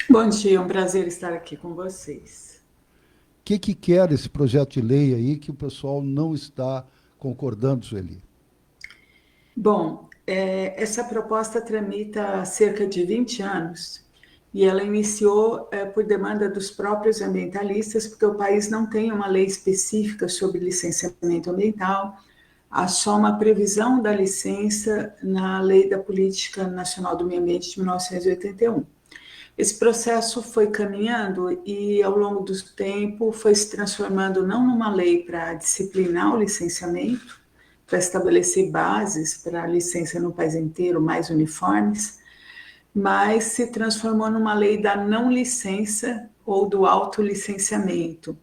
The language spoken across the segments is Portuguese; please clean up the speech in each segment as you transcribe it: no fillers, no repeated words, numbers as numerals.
Bom dia, é um prazer estar aqui com vocês. Que quer esse projeto de lei aí que o pessoal não está concordando, Sueli? Bom, essa proposta tramita há cerca de 20 anos e ela iniciou por demanda dos próprios ambientalistas, porque o país não tem uma lei específica sobre licenciamento ambiental, há só uma previsão da licença na Lei da Política Nacional do Meio Ambiente de 1981. Esse processo foi caminhando e, ao longo do tempo, foi se transformando não numa lei para disciplinar o licenciamento, para estabelecer bases para a licença no país inteiro mais uniformes, mas se transformou numa lei da não licença ou do autolicenciamento.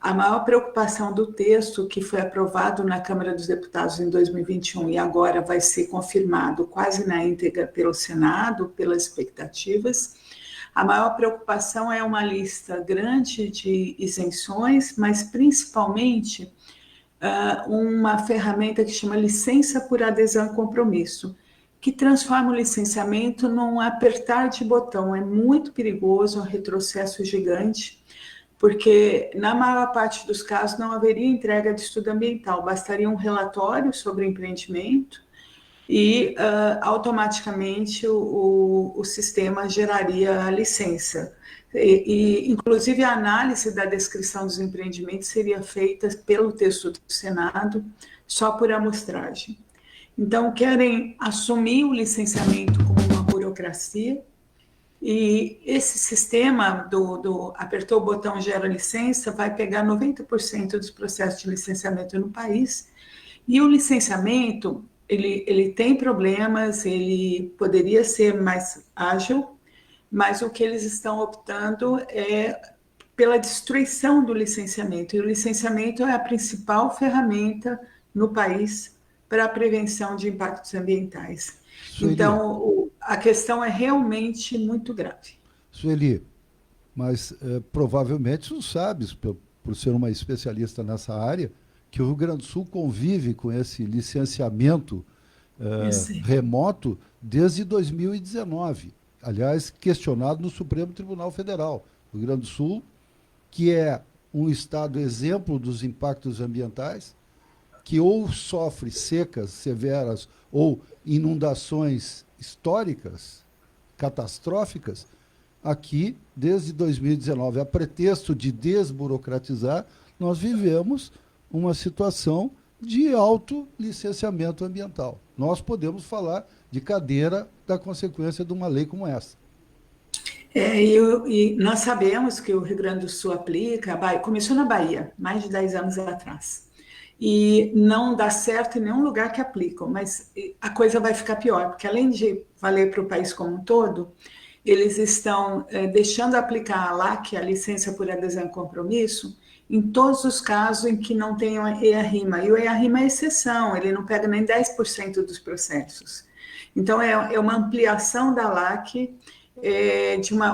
A maior preocupação do texto, que foi aprovado na Câmara dos Deputados em 2021 e agora vai ser confirmado quase na íntegra pelo Senado, pelas expectativas, a maior preocupação é uma lista grande de isenções, mas principalmente uma ferramenta que chama licença por adesão e compromisso, que transforma o licenciamento num apertar de botão. É muito perigoso, é um retrocesso gigante, porque na maior parte dos casos não haveria entrega de estudo ambiental, bastaria um relatório sobre o empreendimento e automaticamente o sistema geraria a licença. Inclusive, a análise da descrição dos empreendimentos seria feita pelo texto do Senado, só por amostragem. Então, querem assumir o licenciamento como uma burocracia, e esse sistema do apertou o botão gera licença vai pegar 90% dos processos de licenciamento no país, e o licenciamento, ele tem problemas, ele poderia ser mais ágil, mas o que eles estão optando é pela destruição do licenciamento. E o licenciamento é a principal ferramenta no país para a prevenção de impactos ambientais. Sueli, Então, a questão é realmente muito grave. Sueli, mas provavelmente tu sabes, por ser uma especialista nessa área, que o Rio Grande do Sul convive com esse licenciamento remoto desde 2019. Aliás, questionado no Supremo Tribunal Federal. O Rio Grande do Sul, que é um estado exemplo dos impactos ambientais, que ou sofre secas severas ou inundações históricas, catastróficas, aqui, desde 2019, a pretexto de desburocratizar, nós vivemos uma situação de alto licenciamento ambiental. Nós podemos falar de cadeira da consequência de uma lei como essa. E nós sabemos que o Rio Grande do Sul aplica, começou na Bahia, mais de 10 anos atrás. E não dá certo em nenhum lugar que aplicam, mas a coisa vai ficar pior, porque além de valer para o país como um todo, eles estão deixando aplicar a LAC, a licença por adesão e compromisso, em todos os casos em que não tenham EA-RIMA. E o EA-RIMA é exceção, ele não pega nem 10% dos processos. Então, é uma ampliação da LAC.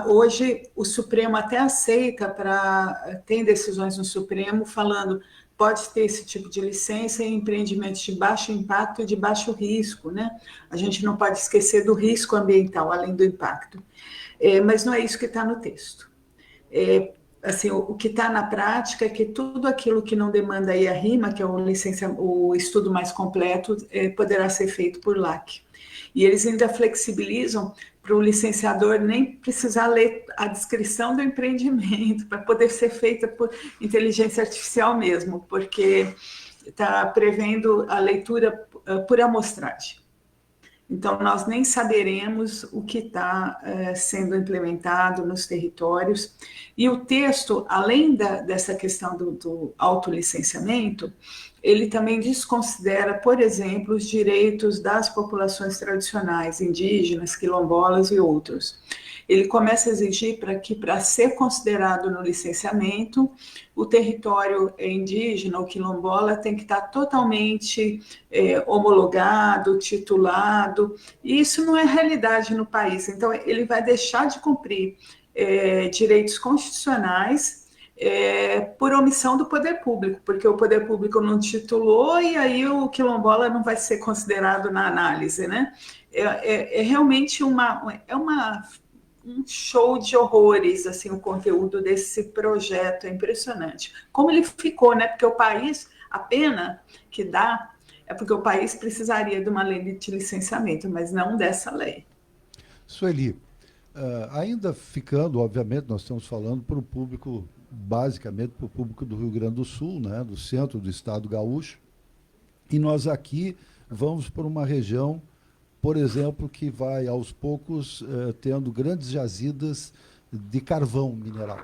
Hoje o Supremo até aceita tem decisões no Supremo falando pode ter esse tipo de licença em empreendimentos de baixo impacto e de baixo risco, né? A gente não pode esquecer do risco ambiental, além do impacto. Mas não é isso que está no texto. Assim, o que está na prática é que tudo aquilo que não demanda aí a RIMA, que é o estudo mais completo, poderá ser feito por LAC. E eles ainda flexibilizam para o licenciador nem precisar ler a descrição do empreendimento, para poder ser feita por inteligência artificial mesmo, porque está prevendo a leitura por amostragem. Então, nós nem saberemos o que está sendo implementado nos territórios. E o texto, além dessa questão do autolicenciamento, ele também desconsidera, por exemplo, os direitos das populações tradicionais, indígenas, quilombolas e outros. Ele começa a exigir para ser considerado no licenciamento, o território indígena ou quilombola tem que estar totalmente homologado, titulado, e isso não é realidade no país. Então, ele vai deixar de cumprir direitos constitucionais por omissão do poder público, porque o poder público não titulou e aí o quilombola não vai ser considerado na análise, né? É realmente uma um show de horrores, assim, o conteúdo desse projeto é impressionante. Como ele ficou, né? Porque o país, a pena que dá é porque o país precisaria de uma lei de licenciamento, mas não dessa lei. Sueli, ainda ficando, obviamente, nós estamos falando para o público, basicamente para o público do Rio Grande do Sul, né, do centro do estado gaúcho, e nós aqui vamos para uma região, por exemplo, que vai aos poucos tendo grandes jazidas de carvão mineral.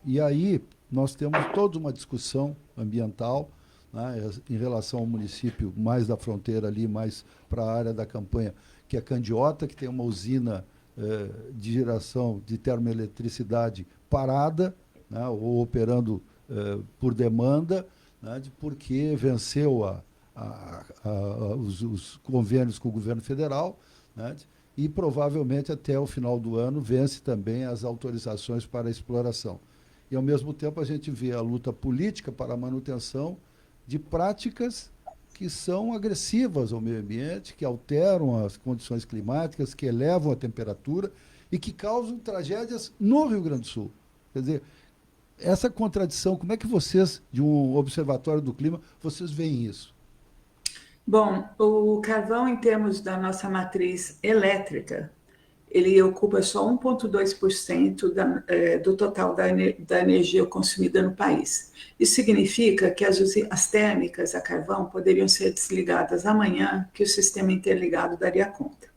E aí nós temos toda uma discussão ambiental, né, em relação ao município mais da fronteira ali, mais para a área da campanha, que é Candiota, que tem uma usina de geração de termoeletricidade parada, né, ou operando por demanda, né, porque venceu os convênios com o governo federal, né, e provavelmente até o final do ano vence também as autorizações para a exploração. E, ao mesmo tempo, a gente vê a luta política para a manutenção de práticas que são agressivas ao meio ambiente, que alteram as condições climáticas, que elevam a temperatura e que causam tragédias no Rio Grande do Sul. Quer dizer, essa contradição, como é que vocês, de um observatório do clima, vocês veem isso? Bom, o carvão, em termos da nossa matriz elétrica, ele ocupa só 1,2% do total da energia consumida no país. Isso significa que as térmicas a carvão poderiam ser desligadas amanhã, que o sistema interligado daria conta.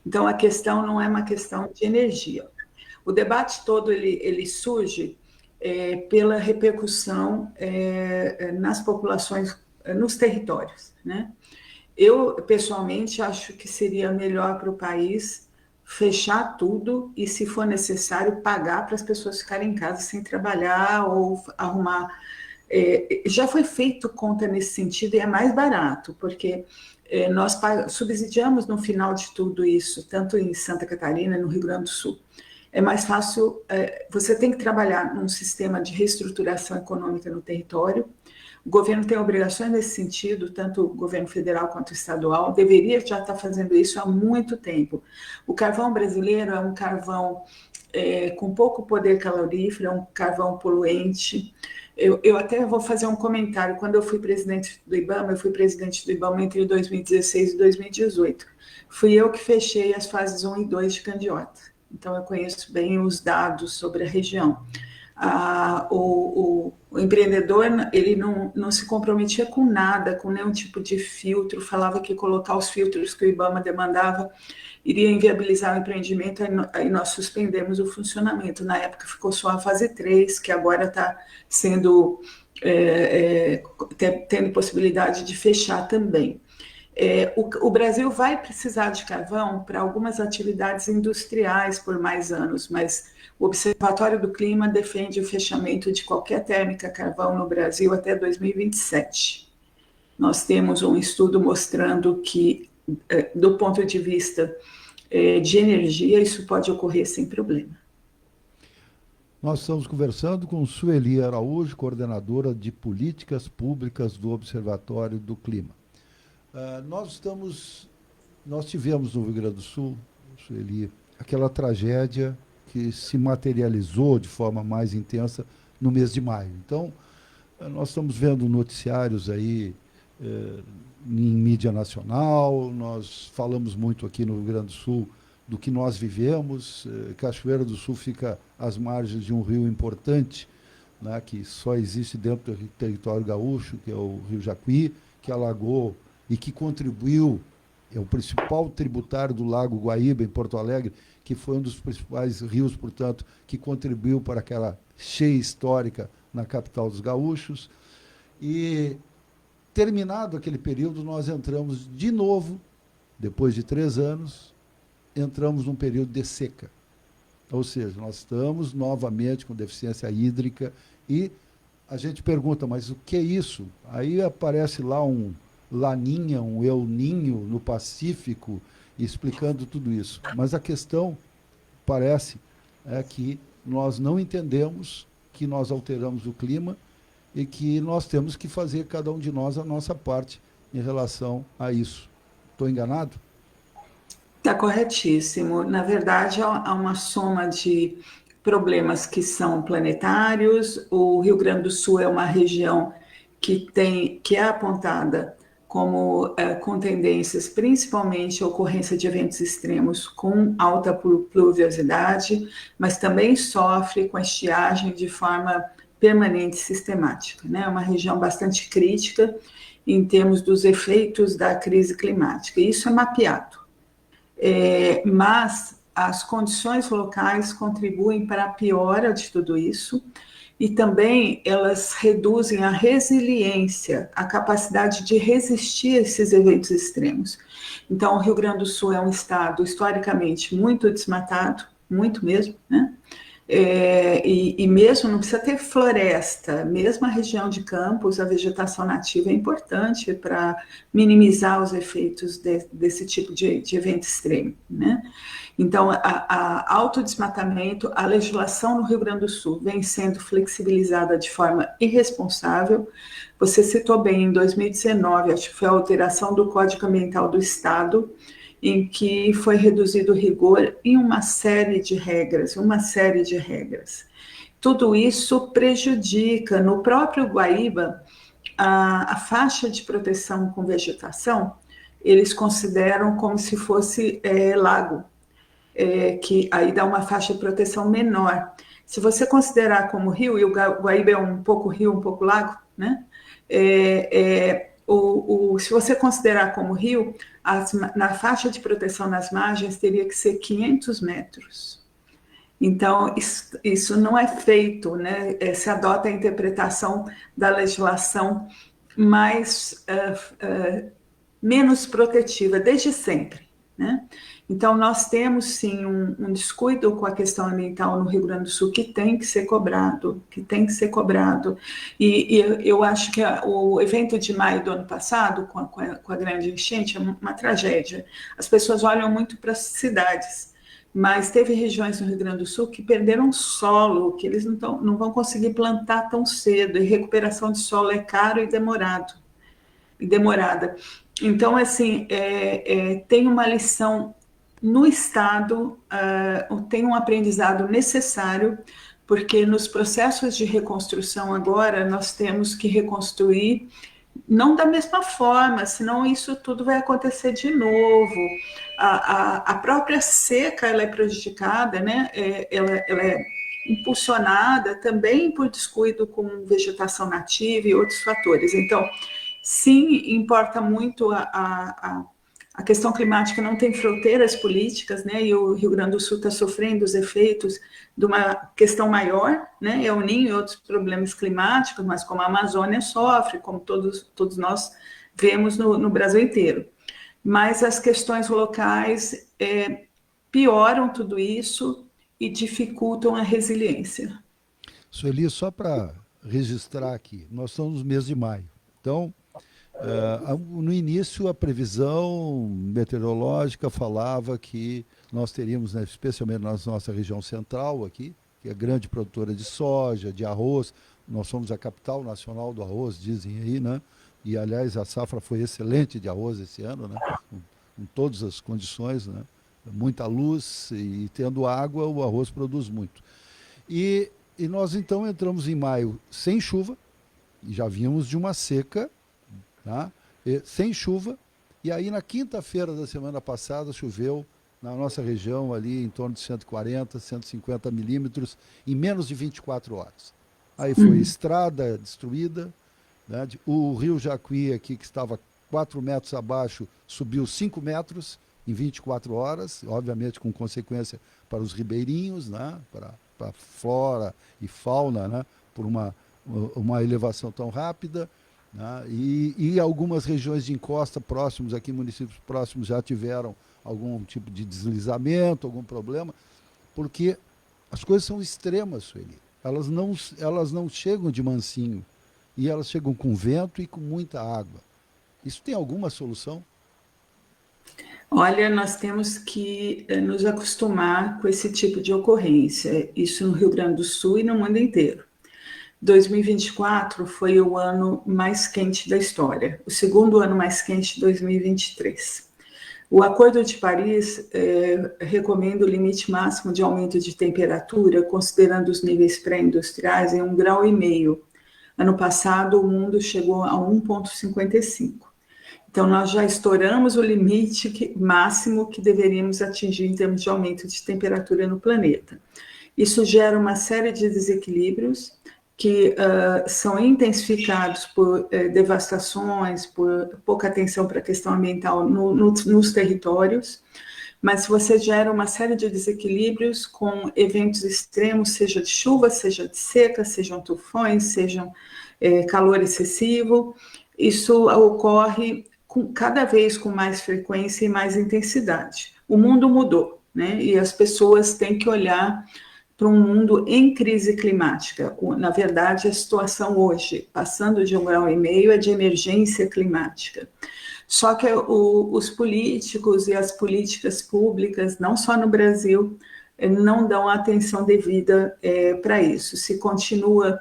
Então, a questão não é uma questão de energia. O debate todo ele surge pela repercussão nas populações, nos territórios, né? Eu, pessoalmente, acho que seria melhor para o país fechar tudo e, se for necessário, pagar para as pessoas ficarem em casa sem trabalhar ou arrumar. Já foi feito conta nesse sentido e é mais barato, porque nós subsidiamos no final de tudo isso, tanto em Santa Catarina, no Rio Grande do Sul. É mais fácil, você tem que trabalhar num sistema de reestruturação econômica no território. O governo tem obrigações nesse sentido, tanto o governo federal quanto o estadual, deveria já estar fazendo isso há muito tempo. O carvão brasileiro é um carvão com pouco poder calorífero, é um carvão poluente. Eu até vou fazer um comentário. Quando eu fui presidente do IBAMA, eu fui presidente do IBAMA entre 2016 e 2018. Fui eu que fechei as fases 1 e 2 de Candiota. Então, eu conheço bem os dados sobre a região. O empreendedor ele não se comprometia com nada, com nenhum tipo de filtro, falava que colocar os filtros que o IBAMA demandava iria inviabilizar o empreendimento, aí nós suspendemos o funcionamento. Na época ficou só a fase 3, que agora está sendo tendo possibilidade de fechar também. O Brasil vai precisar de carvão para algumas atividades industriais por mais anos, mas o Observatório do Clima defende o fechamento de qualquer térmica a carvão no Brasil até 2027. Nós temos um estudo mostrando que, do ponto de vista de energia, isso pode ocorrer sem problema. Nós estamos conversando com Sueli Araújo, coordenadora de políticas públicas do Observatório do Clima. Nós tivemos no Rio Grande do Sul, Sueli, aquela tragédia que se materializou de forma mais intensa no mês de maio. Então, nós estamos vendo noticiários aí em mídia nacional, nós falamos muito aqui no Rio Grande do Sul do que nós vivemos. Cachoeira do Sul fica às margens de um rio importante, né, que só existe dentro do território gaúcho, que é o Rio Jacuí, que alagou e que contribuiu, é o principal tributário do Lago Guaíba, em Porto Alegre, que foi um dos principais rios, portanto, que contribuiu para aquela cheia histórica na capital dos gaúchos. E, terminado aquele período, nós entramos de novo, depois de 3 anos, entramos num período de seca. Ou seja, nós estamos novamente com deficiência hídrica e a gente pergunta, mas o que é isso? Aí aparece lá um Laninha, um El Ninho no Pacífico, explicando tudo isso. Mas a questão, parece, é que nós não entendemos que nós alteramos o clima e que nós temos que fazer, cada um de nós, a nossa parte em relação a isso. Estou enganado? Está corretíssimo. Na verdade, há uma soma de problemas que são planetários. O Rio Grande do Sul é uma região que é apontada como com tendências, principalmente a ocorrência de eventos extremos com alta pluviosidade, mas também sofre com a estiagem de forma permanente e sistemática, né? É uma região bastante crítica em termos dos efeitos da crise climática. Isso é mapeado. Mas as condições locais contribuem para a piora de tudo isso e também elas reduzem a resiliência, a capacidade de resistir a esses eventos extremos. Então, o Rio Grande do Sul é um estado historicamente muito desmatado, muito mesmo, né? E mesmo não precisa ter floresta, mesmo a região de campos, a vegetação nativa é importante para minimizar os efeitos desse tipo de evento extremo, né? Então, a autodesmatamento, a legislação no Rio Grande do Sul vem sendo flexibilizada de forma irresponsável. Você citou bem, em 2019, acho que foi a alteração do Código Ambiental do Estado, em que foi reduzido o rigor em uma série de regras. Tudo isso prejudica, no próprio Guaíba, a faixa de proteção com vegetação, eles consideram como se fosse lago, que aí dá uma faixa de proteção menor. Se você considerar como rio, e o Guaíba é um pouco rio, um pouco lago, né? Se você considerar como rio, na faixa de proteção nas margens teria que ser 500 metros. Então, isso não é feito, né? Se adota a interpretação da legislação menos protetiva, desde sempre, né? Então, nós temos, sim, um descuido com a questão ambiental no Rio Grande do Sul que tem que ser cobrado, E eu acho que o evento de maio do ano passado, com a grande enchente, é uma tragédia. As pessoas olham muito para as cidades, mas teve regiões no Rio Grande do Sul que perderam solo, que eles não vão conseguir plantar tão cedo, e recuperação de solo é caro e demorada. Então, assim, tem uma lição no Estado, tem um aprendizado necessário, porque nos processos de reconstrução agora, nós temos que reconstruir não da mesma forma, senão isso tudo vai acontecer de novo. A própria seca ela é prejudicada, né? Ela é impulsionada também por descuido com vegetação nativa e outros fatores. Então, sim, importa muito a questão climática, não tem fronteiras políticas, né? E o Rio Grande do Sul está sofrendo os efeitos de uma questão maior, né? É o Ninho e outros problemas climáticos, mas como a Amazônia sofre, como todos nós vemos no Brasil inteiro. Mas as questões locais pioram tudo isso e dificultam a resiliência. Sueli, só para registrar aqui, nós estamos no mês de maio. Então, no início, a previsão meteorológica falava que nós teríamos, né, especialmente na nossa região central aqui, que é grande produtora de soja, de arroz, nós somos a capital nacional do arroz, dizem aí, né? E, aliás, a safra foi excelente de arroz esse ano, né? Com todas as condições, né? Muita luz e tendo água, o arroz produz muito. E nós, então, entramos em maio sem chuva, e já vínhamos de uma seca, tá? Sem chuva, e aí na quinta-feira da semana passada choveu na nossa região ali em torno de 140, 150 milímetros em menos de 24 horas. Aí foi estrada destruída, né? O rio Jacuí aqui, que estava 4 metros abaixo, subiu 5 metros em 24 horas, obviamente com consequência para os ribeirinhos, né? Para a flora e fauna, né? Por uma elevação tão rápida. Né? E algumas regiões de encosta próximos, aqui municípios próximos, já tiveram algum tipo de deslizamento, algum problema, porque as coisas são extremas, Sueli. Elas não chegam de mansinho, e elas chegam com vento e com muita água. Isso tem alguma solução? Olha, nós temos que nos acostumar com esse tipo de ocorrência, isso no Rio Grande do Sul e no mundo inteiro. 2024 foi o ano mais quente da história, o segundo ano mais quente de 2023. O Acordo de Paris recomenda o limite máximo de aumento de temperatura, considerando os níveis pré-industriais, em 1,5 graus. Ano passado, o mundo chegou a 1,55. Então, nós já estouramos o limite máximo que deveríamos atingir em termos de aumento de temperatura no planeta. Isso gera uma série de desequilíbrios que são intensificados por devastações, por pouca atenção para a questão ambiental nos territórios, mas você gera uma série de desequilíbrios com eventos extremos, seja de chuva, seja de seca, sejam tufões, sejam calor excessivo. Isso ocorre cada vez com mais frequência e mais intensidade. O mundo mudou, né? E as pessoas têm que olhar para um mundo em crise climática. Na verdade, a situação hoje, passando de 1,5 graus, é de emergência climática. Só que os políticos e as políticas públicas, não só no Brasil, não dão a atenção devida para isso. Se continua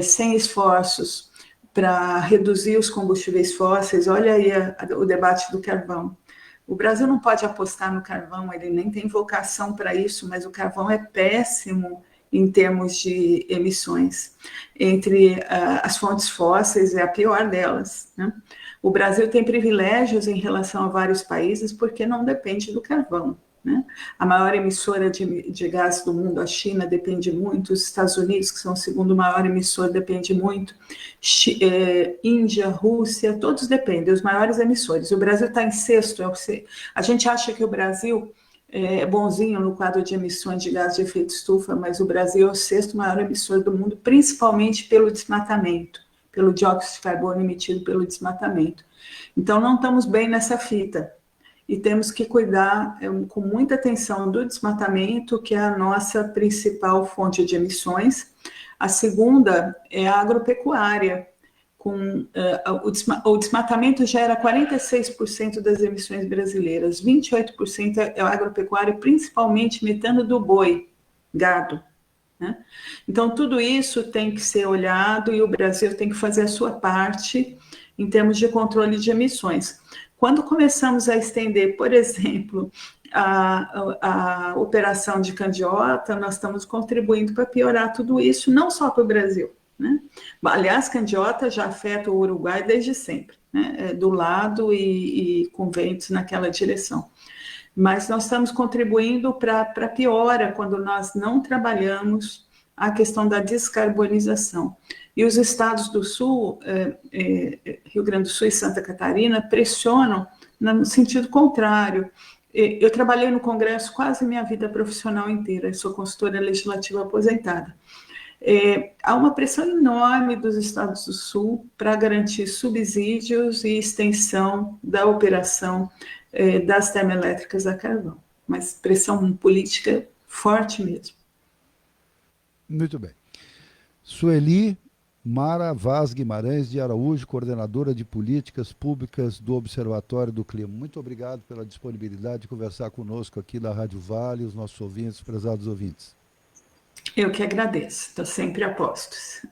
sem esforços para reduzir os combustíveis fósseis, olha aí o debate do carvão. O Brasil não pode apostar no carvão, ele nem tem vocação para isso, mas o carvão é péssimo em termos de emissões. Entre as fontes fósseis, é a pior delas, né? O Brasil tem privilégios em relação a vários países porque não depende do carvão, né? A maior emissora de gás do mundo, a China, depende muito, os Estados Unidos, que são o segundo maior emissor, depende muito, Índia, Rússia, todos dependem, os maiores emissores. O Brasil está em sexto, a gente acha que o Brasil é bonzinho no quadro de emissões de gás de efeito estufa, mas o Brasil é o sexto maior emissor do mundo, principalmente pelo desmatamento, pelo dióxido de carbono emitido pelo desmatamento. Então, não estamos bem nessa fita. E temos que cuidar com muita atenção do desmatamento, que é a nossa principal fonte de emissões. A segunda é a agropecuária. O desmatamento gera 46% das emissões brasileiras, 28% é a agropecuária, principalmente metano do boi, gado, né? Então, tudo isso tem que ser olhado e o Brasil tem que fazer a sua parte em termos de controle de emissões. Quando começamos a estender, por exemplo, a operação de candiota, nós estamos contribuindo para piorar tudo isso, não só para o Brasil, né? Aliás, candiota já afeta o Uruguai desde sempre, né? Do lado e com ventos naquela direção. Mas nós estamos contribuindo para a piora quando nós não trabalhamos a questão da descarbonização. E os estados do Sul, Rio Grande do Sul e Santa Catarina, pressionam no sentido contrário. Eu trabalhei no Congresso quase minha vida profissional inteira, eu sou consultora legislativa aposentada. Há uma pressão enorme dos estados do Sul para garantir subsídios e extensão da operação das termoelétricas a carvão, mas pressão política forte mesmo. Muito bem. Sueli Mara Vaz Guimarães de Araújo, coordenadora de políticas públicas do Observatório do Clima. Muito obrigado pela disponibilidade de conversar conosco aqui da Rádio Vale, os nossos ouvintes, prezados ouvintes. Eu que agradeço, estou sempre a postos.